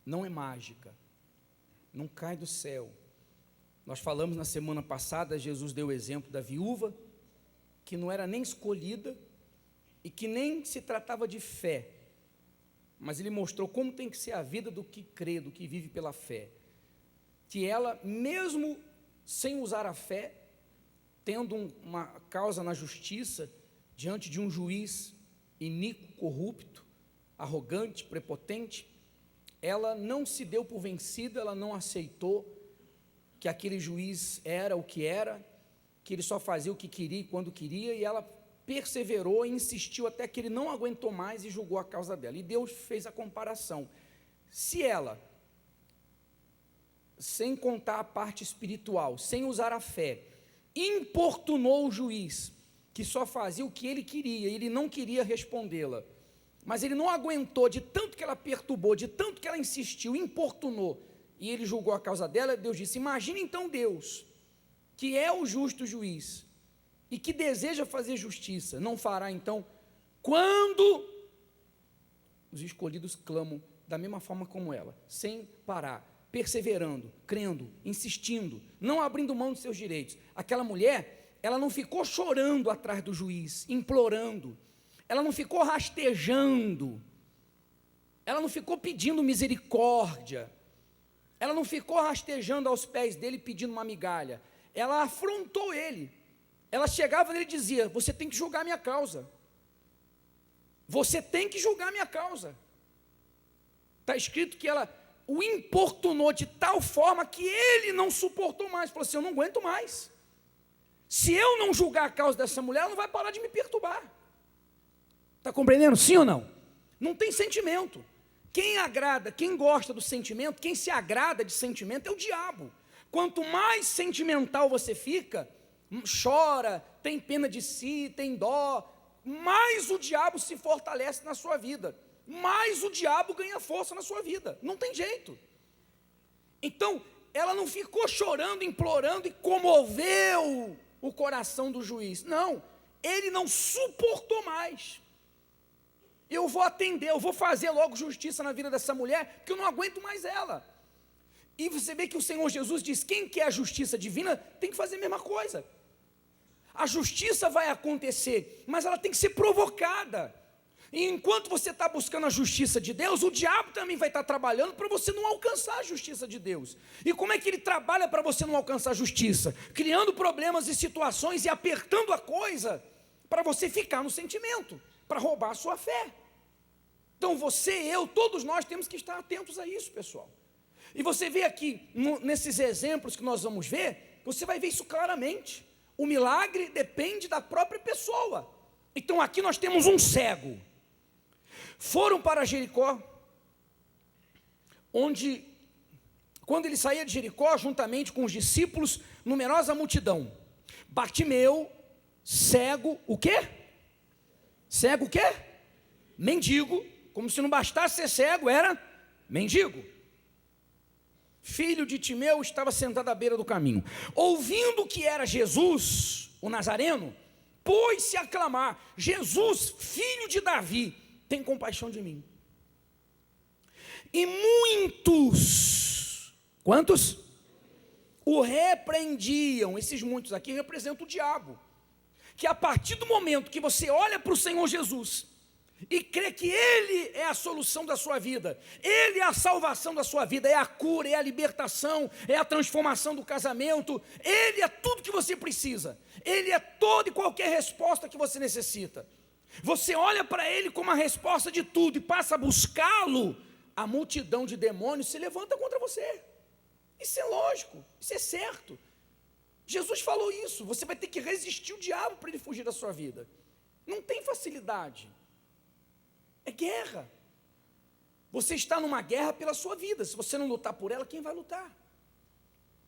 não é mágica, não cai do céu. Nós falamos na semana passada, Jesus deu o exemplo da viúva, que não era nem escolhida e que nem se tratava de fé, mas ele mostrou como tem que ser a vida do que crê, do que vive pela fé, que ela, mesmo sem usar a fé, tendo uma causa na justiça, diante de um juiz iníquo, corrupto, arrogante, prepotente, ela não se deu por vencida, ela não aceitou que aquele juiz era o que era, que ele só fazia o que queria e quando queria, e ela perseverou e insistiu até que ele não aguentou mais e julgou a causa dela. E Deus fez a comparação. Se ela, sem contar a parte espiritual, sem usar a fé, importunou o juiz, que só fazia o que ele queria, ele não queria respondê-la, mas ele não aguentou, de tanto que ela perturbou, de tanto que ela insistiu, importunou, e ele julgou a causa dela. Deus disse: imagine então Deus, que é o justo juiz, e que deseja fazer justiça, não fará então, quando os escolhidos clamam da mesma forma como ela, sem parar, perseverando, crendo, insistindo, não abrindo mão dos seus direitos. Aquela mulher, ela não ficou chorando atrás do juiz, implorando, ela não ficou rastejando, ela não ficou pedindo misericórdia, ela não ficou rastejando aos pés dele pedindo uma migalha, ela afrontou ele. Ela chegava nele e dizia: você tem que julgar a minha causa, você tem que julgar a minha causa. Está escrito que ela o importunou de tal forma que ele não suportou mais, falou assim: eu não aguento mais, se eu não julgar a causa dessa mulher, ela não vai parar de me perturbar. Está compreendendo, sim ou não? Não tem sentimento. Quem agrada, quem gosta do sentimento, quem se agrada de sentimento é o diabo. Quanto mais sentimental você fica, chora, tem pena de si, tem dó, mais o diabo se fortalece na sua vida, mais o diabo ganha força na sua vida, não tem jeito. Então, ela não ficou chorando, implorando e comoveu o coração do juiz, não, ele não suportou mais. Eu vou atender, eu vou fazer logo justiça na vida dessa mulher, porque eu não aguento mais ela. E você vê que o Senhor Jesus diz: quem quer a justiça divina tem que fazer a mesma coisa. A justiça vai acontecer, mas ela tem que ser provocada. E enquanto você está buscando a justiça de Deus, o diabo também vai estar trabalhando para você não alcançar a justiça de Deus. E como é que ele trabalha para você não alcançar a justiça? Criando problemas e situações e apertando a coisa para você ficar no sentimento, para roubar a sua fé. Então você, eu, todos nós temos que estar atentos a isso, pessoal. E você vê aqui, nesses exemplos que nós vamos ver, você vai ver isso claramente. O milagre depende da própria pessoa. Então aqui nós temos um cego. Foram para Jericó, onde, quando ele saía de Jericó, juntamente com os discípulos, numerosa multidão. Bartimeu, cego, o quê? Cego o quê? Mendigo, como se não bastasse ser cego, era mendigo. Filho de Timeu, estava sentado à beira do caminho. Ouvindo que era Jesus, o Nazareno, pôs-se a clamar: Jesus, filho de Davi, tem compaixão de mim. E muitos, quantos? O repreendiam. Esses muitos aqui representam o diabo, que a partir do momento que você olha para o Senhor Jesus e crê que Ele é a solução da sua vida, Ele é a salvação da sua vida, é a cura, é a libertação, é a transformação do casamento, Ele é tudo que você precisa, Ele é toda e qualquer resposta que você necessita. Você olha para Ele como a resposta de tudo e passa a buscá-lo, a multidão de demônios se levanta contra você. Isso é lógico, isso é certo. Jesus falou isso, você vai ter que resistir o diabo para ele fugir da sua vida. Não tem facilidade, é guerra. Você está numa guerra pela sua vida, se você não lutar por ela, quem vai lutar?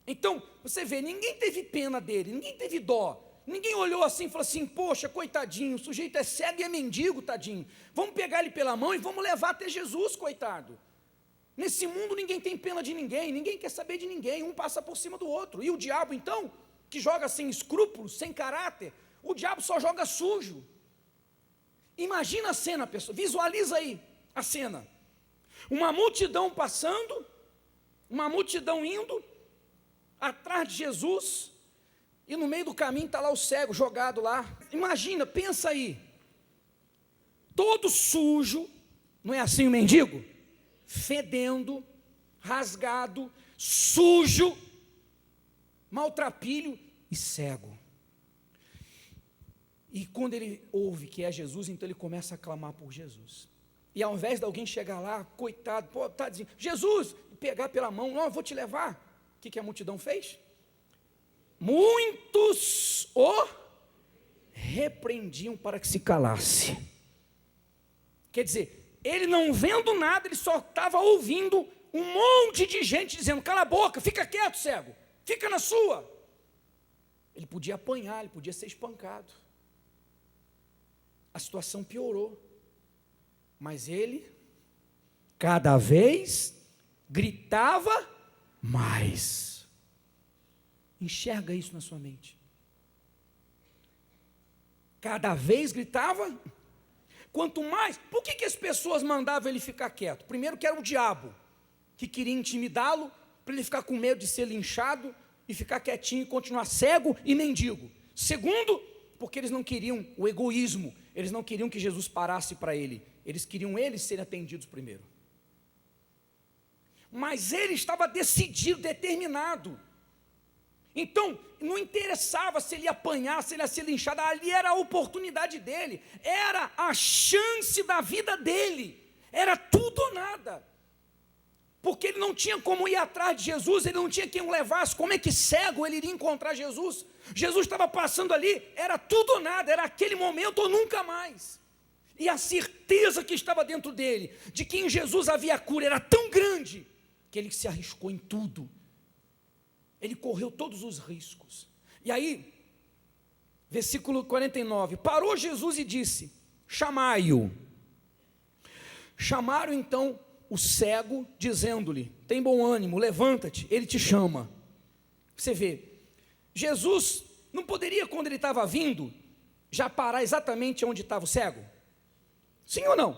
Então, você vê, ninguém teve pena dele, ninguém teve dó, ninguém olhou assim e falou assim: poxa, coitadinho, o sujeito é cego e é mendigo, tadinho, vamos pegar ele pela mão e vamos levar até Jesus, coitado. Nesse mundo ninguém tem pena de ninguém, ninguém quer saber de ninguém, um passa por cima do outro. E o diabo então, que joga sem escrúpulos, sem caráter, o diabo só joga sujo. Imagina a cena, pessoal, visualiza aí a cena. Uma multidão passando, uma multidão indo atrás de Jesus, e no meio do caminho está lá o cego jogado lá. Imagina, pensa aí, todo sujo, não é assim o mendigo? Fedendo, rasgado, sujo, maltrapilho e cego. E quando ele ouve que é Jesus, então ele começa a clamar por Jesus. E ao invés de alguém chegar lá, coitado, pô, tá dizendo, Jesus, pegar pela mão, não, eu vou te levar. O que a multidão fez? Muitos o repreendiam para que se calasse. Quer dizer, ele não vendo nada, ele só estava ouvindo um monte de gente dizendo, cala a boca, fica quieto, cego, fica na sua. Ele podia apanhar, ele podia ser espancado. A situação piorou. Mas ele, cada vez, gritava mais. Enxerga isso na sua mente. Cada vez gritava. Quanto mais, por que as pessoas mandavam ele ficar quieto? Primeiro que era o diabo, que queria intimidá-lo, para ele ficar com medo de ser linchado, e ficar quietinho e continuar cego e mendigo. Segundo, porque eles não queriam o egoísmo, eles não queriam que Jesus parasse para ele, eles queriam eles serem atendidos primeiro. Mas ele estava decidido, determinado. Então, não interessava se ele ia apanhar, se ele ia ser linchado, ali era a oportunidade dele, era a chance da vida dele, era tudo ou nada. Porque ele não tinha como ir atrás de Jesus, ele não tinha quem o levasse. Como é que cego ele iria encontrar Jesus? Jesus estava passando ali, era tudo ou nada, era aquele momento ou nunca mais. E a certeza que estava dentro dele, de que em Jesus havia cura, era tão grande, que ele se arriscou em tudo. Ele correu todos os riscos. E aí, versículo 49, parou Jesus e disse, chamai-o. Chamaram então o cego, dizendo-lhe, tem bom ânimo, levanta-te, ele te chama. Você vê, Jesus não poderia, quando ele estava vindo, já parar exatamente onde estava o cego? Sim ou não?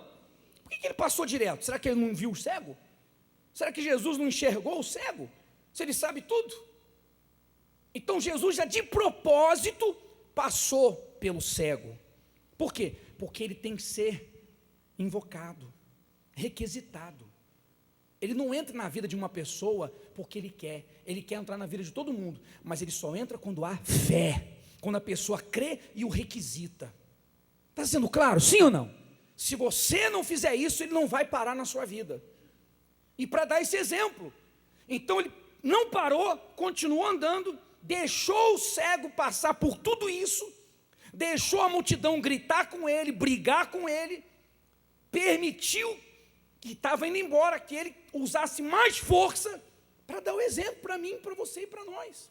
Por que ele passou direto? Será que ele não viu o cego? Será que Jesus não enxergou o cego? Se ele sabe tudo? Então Jesus já de propósito passou pelo cego. Por quê? Porque ele tem que ser invocado, requisitado. Ele não entra na vida de uma pessoa porque ele quer entrar na vida de todo mundo, mas ele só entra quando há fé, quando a pessoa crê e o requisita. Está sendo claro? Sim ou não? Se você não fizer isso, ele não vai parar na sua vida. E para dar esse exemplo, então ele não parou, continuou andando, deixou o cego passar por tudo isso, deixou a multidão gritar com ele, brigar com ele, permitiu que estava indo embora, que ele usasse mais força para dar o exemplo para mim, para você e para nós.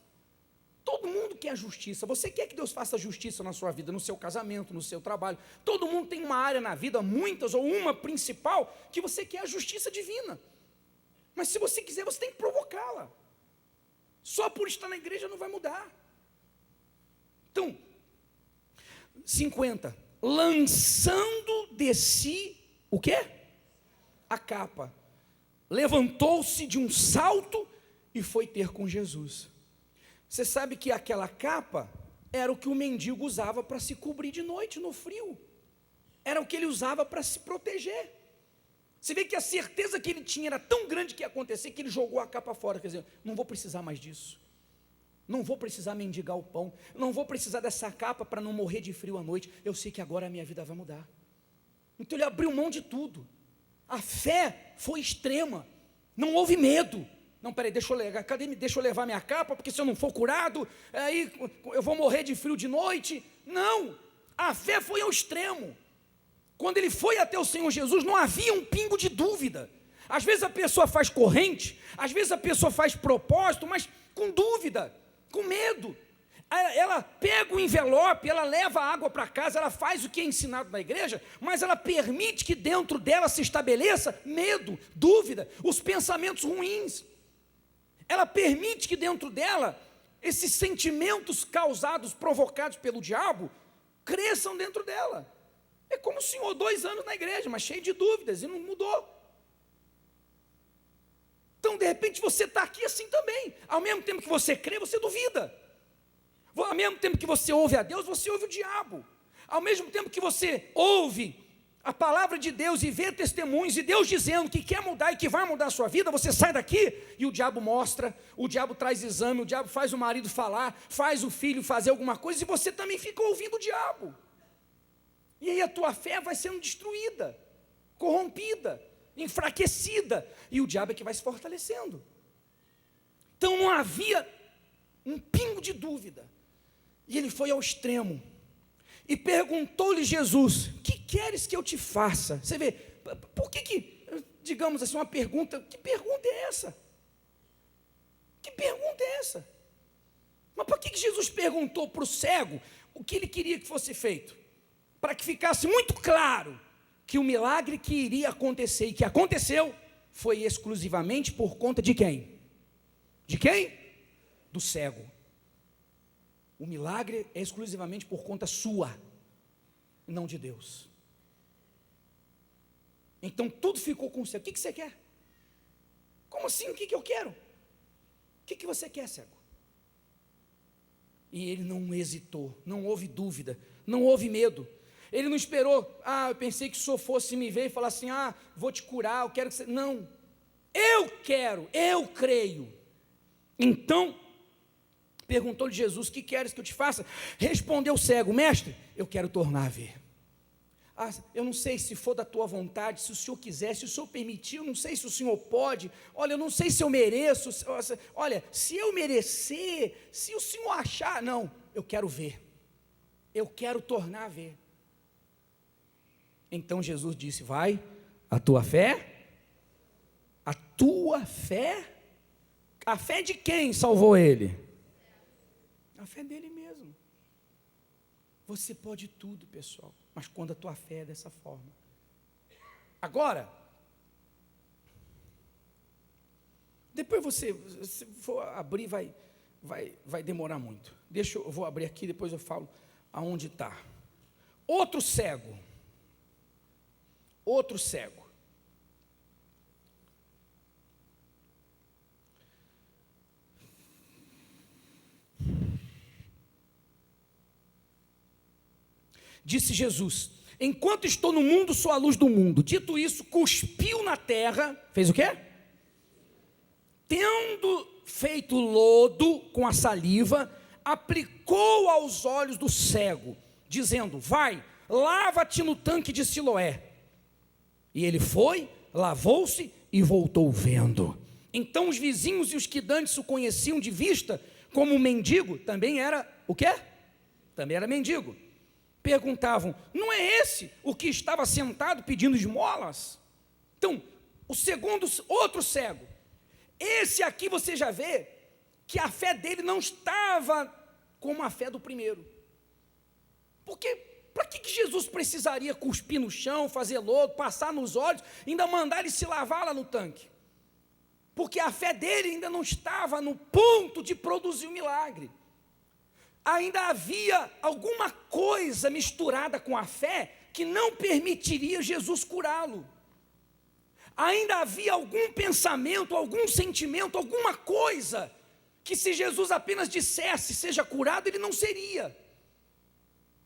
Todo mundo quer justiça. Você quer que Deus faça justiça na sua vida, no seu casamento, no seu trabalho. Todo mundo tem uma área na vida, muitas ou uma principal, que você quer a justiça divina. Mas se você quiser, você tem que provocá-la. Só por estar na igreja não vai mudar. Então, 50. Lançando de si, o quê? A capa. Levantou-se de um salto e foi ter com Jesus. Você sabe que aquela capa era o que o mendigo usava para se cobrir de noite no frio. Era o que ele usava para se proteger. Você vê que a certeza que ele tinha era tão grande que ia acontecer, que ele jogou a capa fora. Quer dizer, não vou precisar mais disso. Não vou precisar mendigar o pão. Não vou precisar dessa capa para não morrer de frio à noite. Eu sei que agora a minha vida vai mudar. Então ele abriu mão de tudo. A fé foi extrema. Não houve medo. Não, peraí, deixa eu levar minha capa, porque se eu não for curado, aí eu vou morrer de frio de noite. Não, a fé foi ao extremo. Quando ele foi até o Senhor Jesus, não havia um pingo de dúvida. Às vezes a pessoa faz corrente, às vezes a pessoa faz propósito, mas com dúvida, com medo. Ela pega o envelope, ela leva a água para casa, ela faz o que é ensinado na igreja, mas ela permite que dentro dela se estabeleça medo, dúvida, os pensamentos ruins. Ela permite que dentro dela, esses sentimentos causados, provocados pelo diabo, cresçam dentro dela. É como o senhor, 2 anos na igreja, mas cheio de dúvidas, e não mudou. Então, de repente, você está aqui assim também. Ao mesmo tempo que você crê, você duvida. Ao mesmo tempo que você ouve a Deus, você ouve o diabo. Ao mesmo tempo que você ouve a palavra de Deus e vê testemunhos, e Deus dizendo que quer mudar e que vai mudar a sua vida, você sai daqui e o diabo mostra, o diabo traz exame, o diabo faz o marido falar, faz o filho fazer alguma coisa, e você também fica ouvindo o diabo. E aí a tua fé vai sendo destruída, corrompida, enfraquecida, e o diabo é que vai se fortalecendo. Então não havia um pingo de dúvida, e ele foi ao extremo, e perguntou-lhe Jesus: que queres que eu te faça? Você vê, por que, digamos assim, uma pergunta, que pergunta é essa? Que pergunta é essa? Mas por que Jesus perguntou para o cego o que ele queria que fosse feito? Para que ficasse muito claro que o milagre que iria acontecer e que aconteceu foi exclusivamente por conta de quem? De quem? Do cego. O milagre é exclusivamente por conta sua, não de Deus. Então tudo ficou com o cego. O que você quer? Como assim? O que eu quero? O que você quer, cego? E ele não hesitou, não houve dúvida, não houve medo. Ele não esperou: eu pensei que o senhor fosse me ver e falar assim: vou te curar, eu quero que você... Não, eu quero, eu creio. Então perguntou-lhe Jesus: que queres que eu te faça? Respondeu o cego: mestre, eu quero tornar a ver. Eu não sei se for da tua vontade, se o senhor quiser, se o senhor permitir, eu não sei se o senhor pode, olha, eu não sei se eu mereço, olha, se eu merecer, se o senhor achar, não, eu quero ver, eu quero tornar a ver. Então Jesus disse: vai, a tua fé, a fé de quem salvou ele? A fé dele mesmo. Você pode tudo, pessoal, mas quando a tua fé é dessa forma. Agora, depois você for abrir, vai demorar muito. Eu vou abrir aqui, depois eu falo aonde está. Outro cego. Disse Jesus: enquanto estou no mundo, sou a luz do mundo. Dito isso, cuspiu na terra. Fez o quê? Tendo feito lodo com a saliva, aplicou aos olhos do cego, dizendo: vai, lava-te no tanque de Siloé. E ele foi, lavou-se e voltou vendo. Então os vizinhos e os que dantes o conheciam de vista como um mendigo, também era o quê? Também era mendigo. Perguntavam: não é esse o que estava sentado pedindo esmolas? Então, outro cego, esse aqui você já vê que a fé dele não estava como a fé do primeiro. Porque para que Jesus precisaria cuspir no chão, fazer lodo, passar nos olhos, ainda mandar ele se lavar lá no tanque? Porque a fé dele ainda não estava no ponto de produzir um milagre. Ainda havia alguma coisa misturada com a fé que não permitiria Jesus curá-lo. Ainda havia algum pensamento, algum sentimento, alguma coisa, que se Jesus apenas dissesse seja curado, ele não seria.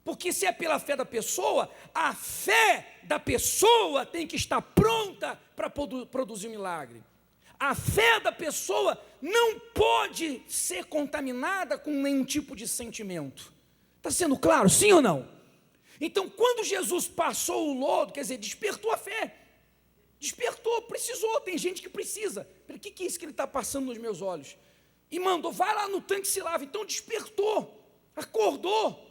Porque se é pela fé da pessoa, a fé da pessoa tem que estar pronta para produzir um milagre. A fé da pessoa não pode ser contaminada com nenhum tipo de sentimento. Está sendo claro, sim ou não? Então, quando Jesus passou o lodo, quer dizer, despertou a fé. Despertou, precisou, tem gente que precisa. O que é isso que ele está passando nos meus olhos? E mandou: vai lá no tanque e se lava. Então despertou, acordou.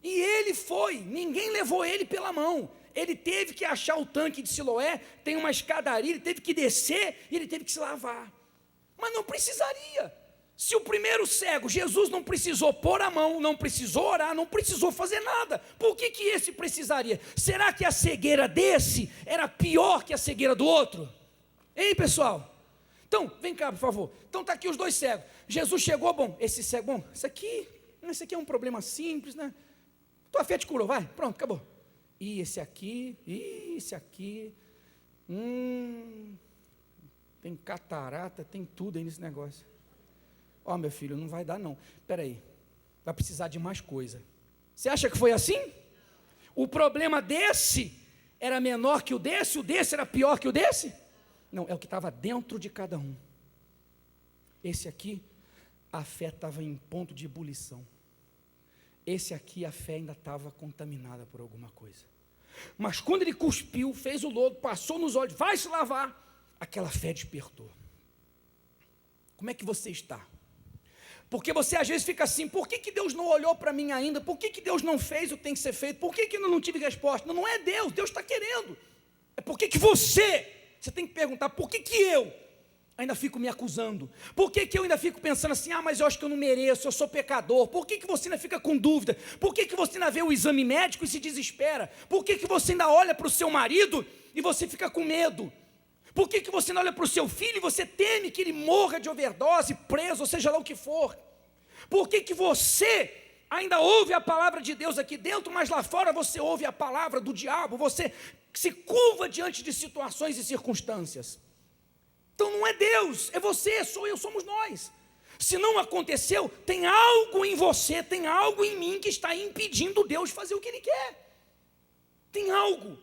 E ele foi, ninguém levou ele pela mão. Ele teve que achar o tanque de Siloé, tem uma escadaria, ele teve que descer e ele teve que se lavar. Mas não precisaria. Se o primeiro cego, Jesus não precisou pôr a mão, não precisou orar, não precisou fazer nada, por que esse precisaria? Será que a cegueira desse era pior que a cegueira do outro? Hein, pessoal? Então, vem cá, por favor. Então está aqui os dois cegos. Jesus chegou, esse cego, isso aqui é um problema simples, né? Tua fé te curou, vai, pronto, acabou. E esse aqui, Tem catarata, tem tudo aí nesse negócio. Ó, meu filho, não vai dar não. Espera aí, vai precisar de mais coisa. Você acha que foi assim? O problema desse era menor que o desse era pior que o desse? Não, é o que estava dentro de cada um. Esse aqui, a fé estava em ponto de ebulição. Esse aqui, a fé ainda estava contaminada por alguma coisa. Mas quando ele cuspiu, fez o lodo, passou nos olhos, vai se lavar, aquela fé despertou. Como é que você está? Porque você às vezes fica assim, por que Deus não olhou para mim ainda? Por que Deus não fez o que tem que ser feito? Por que eu não tive resposta? Não, não é Deus, Deus está querendo. É por que você tem que perguntar, por que eu ainda fico me acusando? Por que eu ainda fico pensando assim, mas eu acho que eu não mereço, eu sou pecador? Por que você ainda fica com dúvida? Por que você ainda vê o exame médico e se desespera? Por que você ainda olha para o seu marido e você fica com medo? Por que você não olha para o seu filho e você teme que ele morra de overdose, preso, ou seja lá o que for? Por que você ainda ouve a palavra de Deus aqui dentro, mas lá fora você ouve a palavra do diabo, você se curva diante de situações e circunstâncias? Então não é Deus, é você, sou eu, somos nós. Se não aconteceu, tem algo em você, tem algo em mim que está impedindo Deus de fazer o que Ele quer. Tem algo.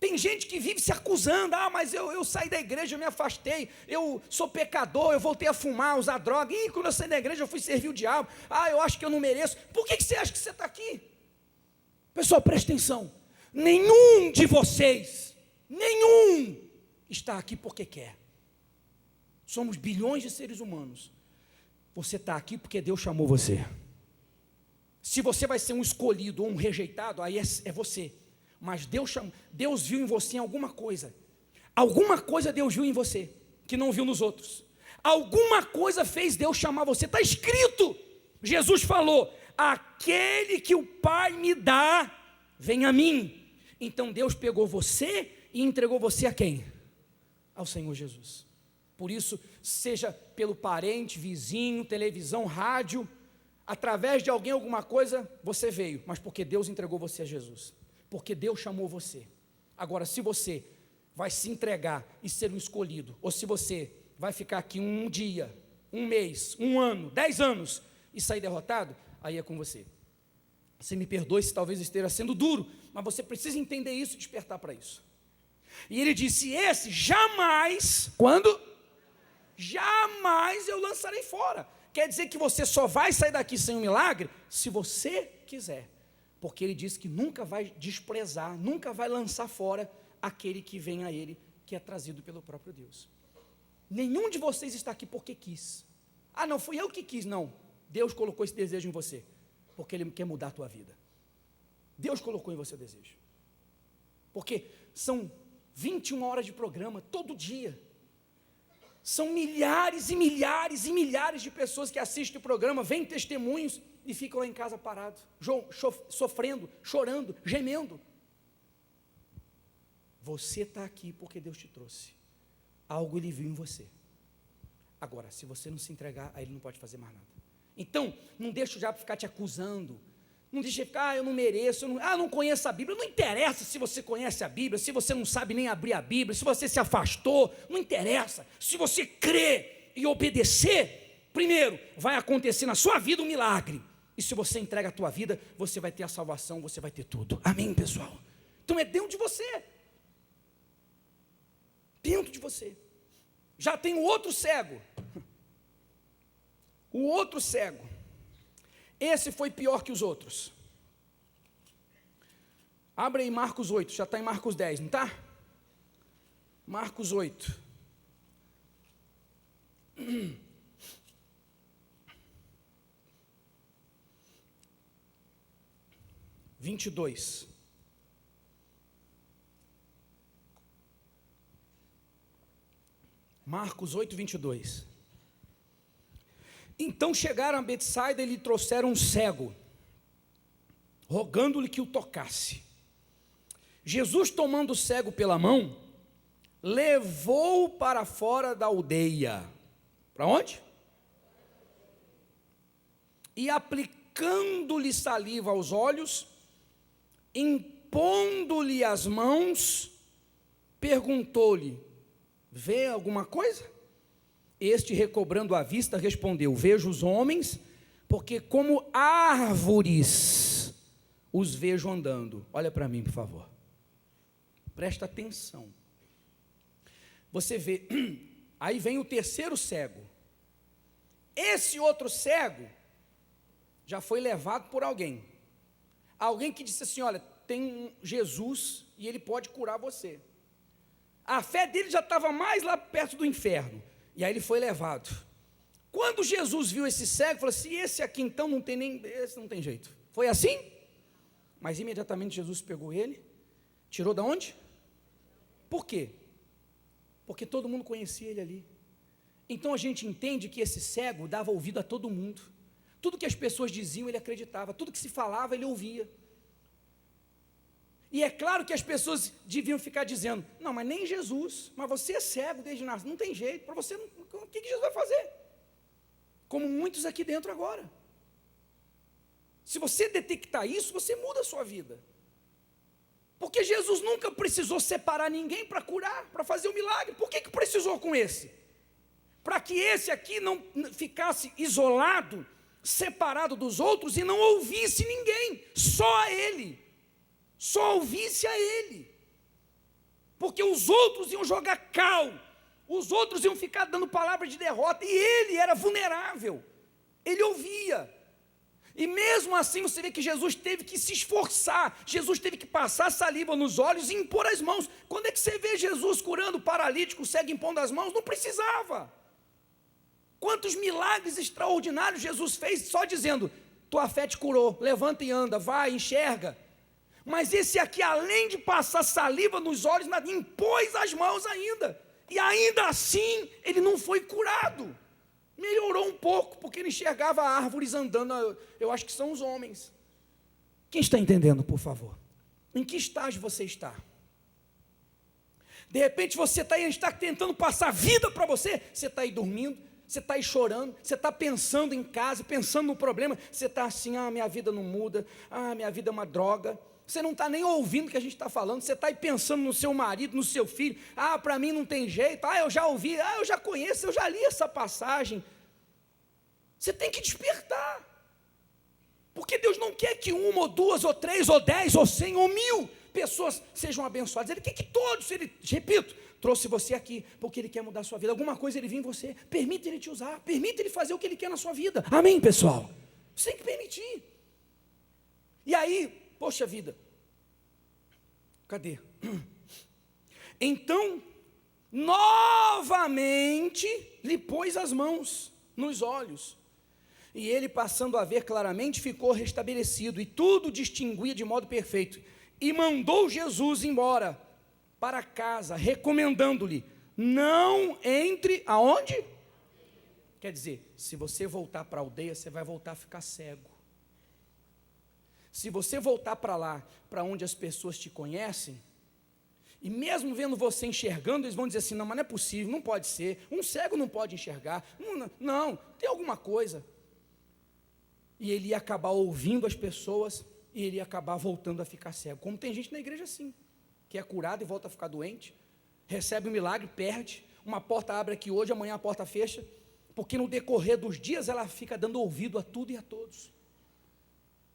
Tem gente que vive se acusando, mas eu saí da igreja, eu me afastei, eu sou pecador, eu voltei a fumar, usar droga, quando eu saí da igreja eu fui servir o diabo, eu acho que eu não mereço. Por que você acha que você está aqui? Pessoal, presta atenção, nenhum de vocês, nenhum está aqui porque quer. Somos bilhões de seres humanos. Você está aqui porque Deus chamou você. Se você vai ser um escolhido ou um rejeitado, aí é você. Mas Deus viu em você alguma coisa Deus viu em você, que não viu nos outros. Alguma coisa fez Deus chamar você, está escrito. Jesus falou, aquele que o Pai me dá, vem a mim. Então Deus pegou você e entregou você a quem? Ao Senhor Jesus. Por isso, seja pelo parente, vizinho, televisão, rádio, através de alguém, alguma coisa, você veio, mas porque Deus entregou você a Jesus. Porque Deus chamou você. Agora, se você vai se entregar e ser um escolhido, ou se você vai ficar aqui um dia, um mês, um ano, 10 anos, e sair derrotado, aí é com você. Você me perdoe se talvez esteja sendo duro, mas você precisa entender isso e despertar para isso. E ele disse, esse jamais, quando? Jamais eu lançarei fora. Quer dizer que você só vai sair daqui sem um milagre, se você quiser. Porque ele disse que nunca vai desprezar, nunca vai lançar fora aquele que vem a ele, que é trazido pelo próprio Deus. Nenhum de vocês está aqui porque quis. Não fui eu que quis, não. Deus colocou esse desejo em você, porque Ele quer mudar a tua vida. Deus colocou em você o desejo. Porque são 21 horas de programa, todo dia. São milhares e milhares e milhares de pessoas que assistem o programa, veem testemunhos, e ficam lá em casa parados, sofrendo, chorando, gemendo. Você está aqui porque Deus te trouxe. Algo Ele viu em você. Agora, se você não se entregar, aí Ele não pode fazer mais nada. Então, não deixa o diabo ficar te acusando. Não deixa ficar, eu não mereço, não conheço a Bíblia. Não interessa se você conhece a Bíblia, se você não sabe nem abrir a Bíblia, se você se afastou, não interessa. Se você crê e obedecer, primeiro, vai acontecer na sua vida um milagre. E se você entrega a tua vida, você vai ter a salvação, você vai ter tudo. Amém, pessoal? Então é dentro de você. Dentro de você. Já tem o outro cego. O outro cego. Esse foi pior que os outros. Abre aí Marcos 8, já está em Marcos 10, não está? Marcos 8. (22) Marcos 8, 22. Então chegaram a Betsaida e lhe trouxeram um cego, rogando-lhe que o tocasse. Jesus, tomando o cego pela mão, levou-o para fora da aldeia. Para onde? E aplicando-lhe saliva aos olhos, impondo-lhe as mãos, perguntou-lhe: Vê alguma coisa? Este, recobrando a vista, respondeu: vejo os homens, porque como árvores os vejo andando. Olha para mim, por favor. Presta atenção. Você vê, aí vem o terceiro cego. Esse outro cego já foi levado por alguém. Alguém que disse assim: olha, tem um Jesus e ele pode curar você. A fé dele já estava mais lá perto do inferno. E aí ele foi levado. Quando Jesus viu esse cego, falou assim: esse aqui então não tem nem, esse não tem jeito. Foi assim? Mas imediatamente Jesus pegou ele, tirou da onde? Por quê? Porque todo mundo conhecia ele ali. Então a gente entende que esse cego dava ouvido a todo mundo. Tudo que as pessoas diziam ele acreditava, tudo que se falava ele ouvia. E é claro que as pessoas deviam ficar dizendo: não, mas nem Jesus, mas você é cego desde nascer, não tem jeito, para você, o que Jesus vai fazer? Como muitos aqui dentro agora. Se você detectar isso, você muda a sua vida. Porque Jesus nunca precisou separar ninguém para curar, para fazer o milagre. Por que precisou com esse? Para que esse aqui não ficasse isolado, separado dos outros e não ouvisse ninguém, só a ele. Só ouvisse a ele, porque os outros iam jogar cal, os outros iam ficar dando palavras de derrota, e ele era vulnerável, ele ouvia. E mesmo assim você vê que Jesus teve que se esforçar, Jesus teve que passar saliva nos olhos e impor as mãos. Quando é que você vê Jesus curando o paralítico, o cego impondo as mãos? Não precisava. Quantos milagres extraordinários Jesus fez só dizendo: tua fé te curou, levanta e anda, vai, enxerga. Mas esse aqui, além de passar saliva nos olhos, impôs as mãos ainda. E ainda assim, ele não foi curado. Melhorou um pouco, porque ele enxergava árvores andando. Eu acho que são os homens. Quem está entendendo, por favor? Em que estágio você está? De repente você está tentando passar vida para você. Você está aí dormindo, você está aí chorando, você está pensando em casa, pensando no problema. Você está assim: ah, minha vida não muda, ah, minha vida é uma droga. Você não está nem ouvindo o que a gente está falando, você está aí pensando no seu marido, no seu filho: ah, para mim não tem jeito, ah, eu já ouvi, ah, eu já conheço, eu já li essa passagem. Você tem que despertar, porque Deus não quer que uma, ou duas, ou três, ou 10, ou 100, ou 1000 pessoas sejam abençoadas. Ele quer que todos, repito, trouxe você aqui, porque Ele quer mudar a sua vida. Alguma coisa Ele vem em você, permita Ele te usar, permita Ele fazer o que Ele quer na sua vida. Amém, pessoal? Você tem que permitir. E aí, poxa vida, cadê? Então, novamente, lhe pôs as mãos nos olhos, e ele, passando a ver claramente, ficou restabelecido, e tudo distinguia de modo perfeito, e mandou Jesus embora para casa, recomendando-lhe: não entre aonde? Quer dizer, se você voltar para a aldeia, você vai voltar a ficar cego. Se você voltar para lá, para onde as pessoas te conhecem, e mesmo vendo você enxergando, eles vão dizer assim: não, mas não é possível, não pode ser, um cego não pode enxergar, não, tem alguma coisa. E ele ia acabar ouvindo as pessoas, e ele ia acabar voltando a ficar cego. Como tem gente na igreja assim, que é curado e volta a ficar doente, recebe um milagre, perde, uma porta abre aqui hoje, amanhã a porta fecha, porque no decorrer dos dias ela fica dando ouvido a tudo e a todos.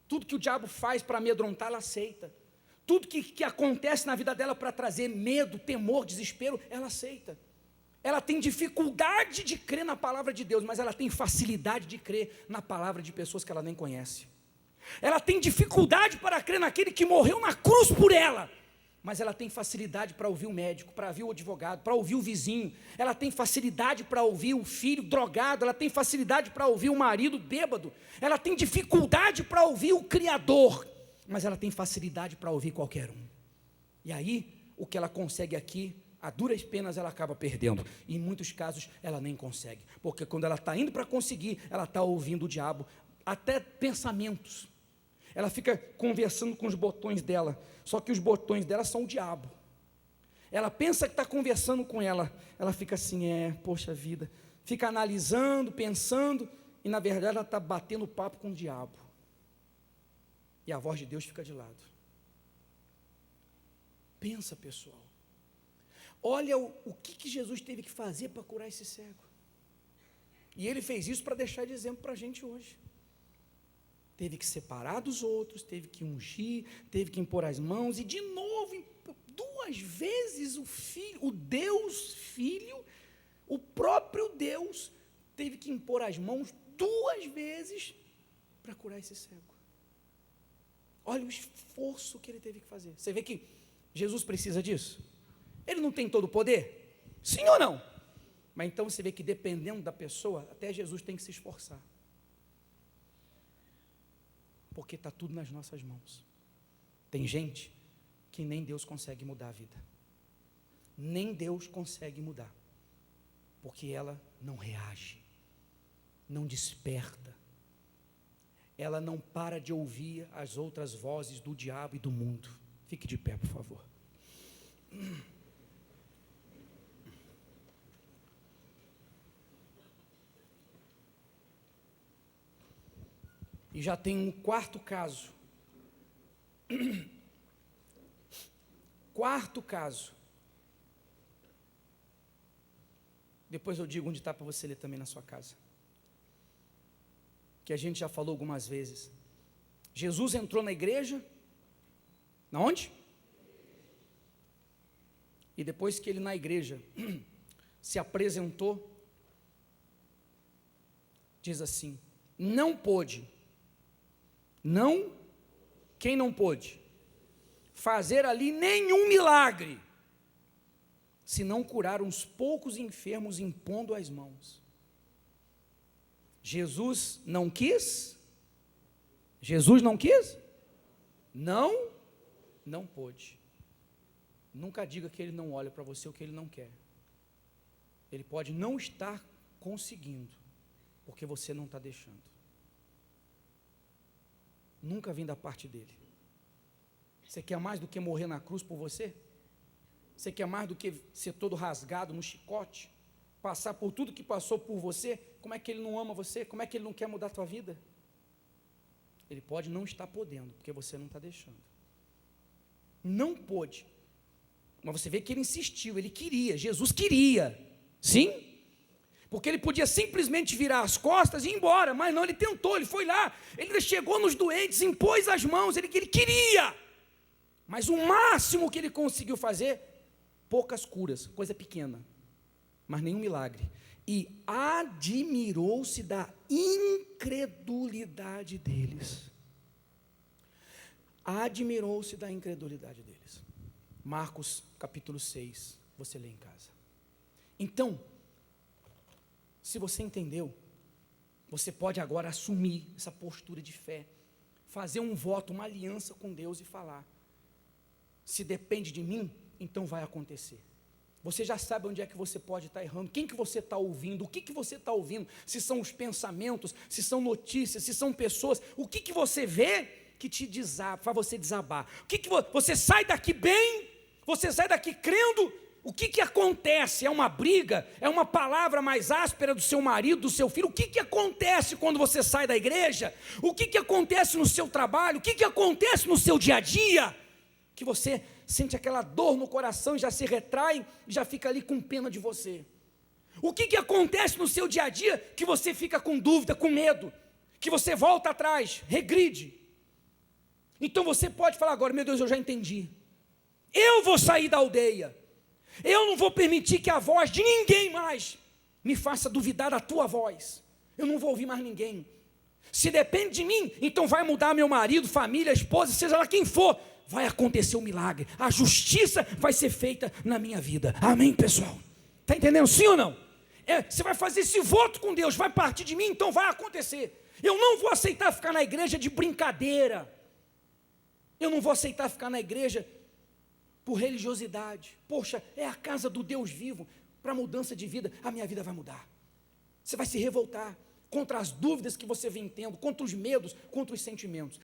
Tudo que o diabo faz para amedrontar, ela aceita. Tudo que acontece na vida dela para trazer medo, temor, desespero, ela aceita. Ela tem dificuldade de crer na palavra de Deus, mas ela tem facilidade de crer na palavra de pessoas que ela nem conhece. Ela tem dificuldade para crer naquele que morreu na cruz por ela, mas ela tem facilidade para ouvir o médico, para ouvir o advogado, para ouvir o vizinho. Ela tem facilidade para ouvir o filho drogado, ela tem facilidade para ouvir o marido bêbado, ela tem dificuldade para ouvir o Criador, mas ela tem facilidade para ouvir qualquer um. E aí, o que ela consegue aqui, a duras penas ela acaba perdendo, e em muitos casos ela nem consegue, porque quando ela está indo para conseguir, ela está ouvindo o diabo, até pensamentos. Ela fica conversando com os botões dela, só que os botões dela são o diabo. Ela pensa que está conversando com ela, ela fica assim: poxa vida, fica analisando, pensando, e na verdade ela está batendo papo com o diabo, e a voz de Deus fica de lado. Pensa, pessoal, Olha o que Jesus teve que fazer para curar esse cego. E ele fez isso para deixar de exemplo para a gente hoje. Teve que separar dos outros, teve que ungir, teve que impor as mãos, e de novo, 2 vezes o Deus Filho, o próprio Deus, teve que impor as mãos 2 vezes para curar esse cego. Olha o esforço que ele teve que fazer. Você vê que Jesus precisa disso? Ele não tem todo o poder? Sim ou não? Mas então você vê que dependendo da pessoa, até Jesus tem que se esforçar. Porque está tudo nas nossas mãos. Tem gente que nem Deus consegue mudar a vida. Nem Deus consegue mudar. Porque ela não reage, não desperta. Ela não para de ouvir as outras vozes do diabo e do mundo. Fique de pé, por favor. E já tem um 4º caso. 4º caso. Depois eu digo onde está para você ler também na sua casa. Que a gente já falou algumas vezes. Jesus entrou na igreja. Na onde? E depois que ele na igreja se apresentou, diz assim: quem não pôde fazer ali nenhum milagre, se não curar uns poucos enfermos impondo as mãos. Jesus não quis? Não pôde. Nunca diga que ele não olha para você o que ele não quer. Ele pode não estar conseguindo, porque você não está deixando. Nunca vim da parte dele. Você quer mais do que morrer na cruz por você? Você quer mais do que ser todo rasgado no chicote? Passar por tudo que passou por você? Como é que ele não ama você? Como é que ele não quer mudar a tua vida? Ele pode não estar podendo, porque você não está deixando. Não pôde. Mas você vê que ele insistiu, ele queria, Jesus queria. Sim? Porque ele podia simplesmente virar as costas e ir embora, mas não, ele tentou, ele foi lá, ele chegou nos doentes, impôs as mãos, ele queria, mas o máximo que ele conseguiu fazer, poucas curas, coisa pequena, mas nenhum milagre, e admirou-se da incredulidade deles. Admirou-se da incredulidade deles. Marcos capítulo 6, você lê em casa. Então, se você entendeu, você pode agora assumir essa postura de fé, fazer um voto, uma aliança com Deus e falar: se depende de mim, então vai acontecer. Você já sabe onde é que você pode estar errando, quem que você está ouvindo, o que você está ouvindo, se são os pensamentos, se são notícias, se são pessoas, o que você vê que te desaba, faz você desabar, você sai daqui bem, você sai daqui crendo. O que acontece? É uma briga? É uma palavra mais áspera do seu marido, do seu filho? O que acontece quando você sai da igreja? O que acontece no seu trabalho? O que acontece no seu dia a dia? Que você sente aquela dor no coração e já se retrai e já fica ali com pena de você. O que acontece no seu dia a dia que você fica com dúvida, com medo? Que você volta atrás, regride. Então você pode falar agora: meu Deus, eu já entendi. Eu vou sair da aldeia. Eu não vou permitir que a voz de ninguém mais me faça duvidar da tua voz. Eu não vou ouvir mais ninguém. Se depende de mim, então vai mudar meu marido, família, esposa, seja lá quem for. Vai acontecer um milagre. A justiça vai ser feita na minha vida. Amém, pessoal? Está entendendo? Sim ou não? Você vai fazer esse voto com Deus. Vai partir de mim, então vai acontecer. Eu não vou aceitar ficar na igreja de brincadeira. Eu não vou aceitar ficar na igreja por religiosidade. Poxa, é a casa do Deus vivo. Para mudança de vida, a minha vida vai mudar. Você vai se revoltar contra as dúvidas que você vem tendo, contra os medos, contra os sentimentos.